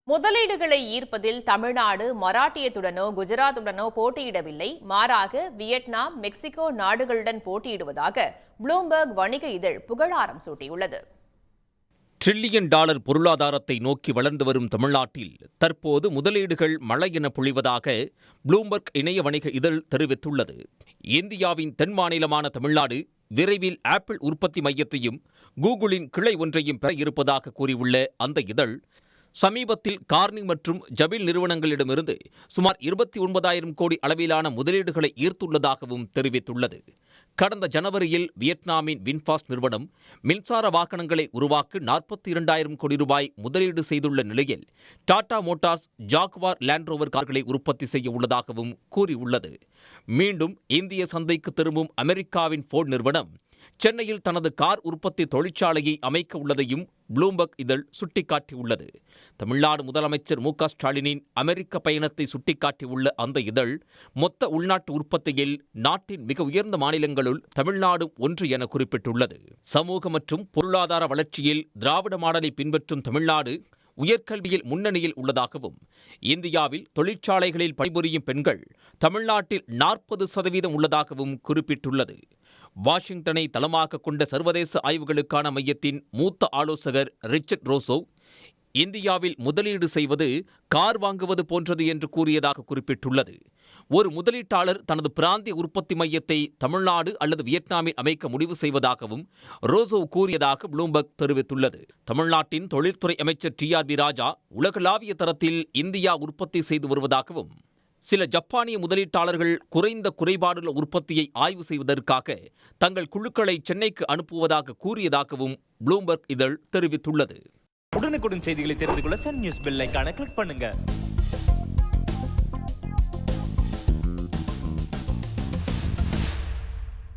முதலீடுகளை ஈர்ப்பதில் தமிழ்நாடு மராட்டியத்துடனோ குஜராத்துடனோ போட்டியிடவில்லை, மாறாக Vietnam, Mexico நாடுகளுடன் போட்டியிடுவதாக ப்ளூம்பர்க் வணிக இதழ் புகழாரம் சூட்டியுள்ளது. டிரில்லியன் டாலர் பொருளாதாரத்தை நோக்கி வளர்ந்து வரும் தமிழ்நாட்டில் தற்போது முதலீடுகள் மழை என பொழிவதாக ப்ளூம்பர்க் இணைய வணிக இதழ் தெரிவித்துள்ளது. இந்தியாவின் தென் மாநிலமான தமிழ்நாடு விரைவில் ஆப்பிள் உற்பத்தி மையத்தையும் கூகுளின் கிளை ஒன்றையும் பெற இருப்பதாக கூறியுள்ள அந்த இதழ், சமீபத்தில் கார்னி மற்றும் ஜபில் நிறுவனங்களிடமிருந்து சுமார் 29,000 கோடி அளவிலான முதலீடுகளை ஈர்த்துள்ளதாகவும் தெரிவித்துள்ளது. கடந்த ஜனவரியில் வியட்நாமின் வின்ஃபாஸ்ட் நிறுவனம் மின்சார வாகனங்களை உருவாக்க 42,000 கோடி ரூபாய் முதலீடு செய்துள்ள நிலையில் டாடா மோட்டார்ஸ் ஜாகுவார் லேண்ட்ரோவர் கார்களை உற்பத்தி செய்ய உள்ளதாகவும் கூறியுள்ளது. மீண்டும் இந்திய சந்தைக்கு திரும்பும் அமெரிக்காவின் ஃபோர்ட் நிறுவனம் சென்னையில் தனது கார் உற்பத்தி தொழிற்சாலையை அமைக்க உள்ளதையும் ப்ளூம்பர்க் இதழ் சுட்டிக்காட்டியுள்ளது. தமிழ்நாடு முதலமைச்சர் மு.க. ஸ்டாலினின் அமெரிக்க பயணத்தை சுட்டிக்காட்டியுள்ள அந்த இதழ், மொத்த உள்நாட்டு உற்பத்தியில் நாட்டின் மிக உயர்ந்த மாநிலங்களுள் தமிழ்நாடு ஒன்று என குறிப்பிட்டுள்ளது. சமூக மற்றும் பொருளாதார வளர்ச்சியில் திராவிட மாடலை பின்பற்றும் தமிழ்நாடு உயர்கல்வியில் முன்னணியில் உள்ளதாகவும், இந்தியாவில் தொழிற்சாலைகளில் பணிபுரியும் பெண்கள் தமிழ்நாட்டில் 40% உள்ளதாகவும் குறிப்பிட்டுள்ளது. வாஷிங்டனை தளமாக கொண்ட சர்வதேச ஆய்வுகளுக்கான மையத்தின் மூத்த ஆலோசகர் ரிச்சர்ட் ரோசோ, இந்தியாவில் முதலீடு செய்வது கார் வாங்குவது போன்றது என்று கூறியதாக குறிப்பிட்டுள்ளது. ஒரு முதலீட்டாளர் தனது பிராந்திய உற்பத்தி மையத்தை தமிழ்நாடு அல்லது வியட்நாமில் அமைக்க முடிவு செய்வதாகவும் ரோசோ கூறியதாக ப்ளூம்பர்க் தெரிவித்துள்ளது. தமிழ்நாட்டின் தொழில்துறை அமைச்சர் டி.ஆர்.பி. ராஜா உலகளாவிய தரத்தில் இந்தியா உற்பத்தி செய்து வருவதாகவும், சில ஜப்பானிய முதலீட்டாளர்கள் குறைந்த குறைபாடுள்ள உற்பத்தியை ஆய்வு செய்வதற்காக தங்கள் குழுக்களை சென்னைக்கு அனுப்புவதாக கூறியதாகவும் ப்ளூம்பர்க் இதழ் தெரிவித்துள்ளது. உடனுக்குடன் செய்திகளை தெரிந்து கொள்ள சன் நியூஸ் பெல் ஐகானை கிளிக் பண்ணுங்க.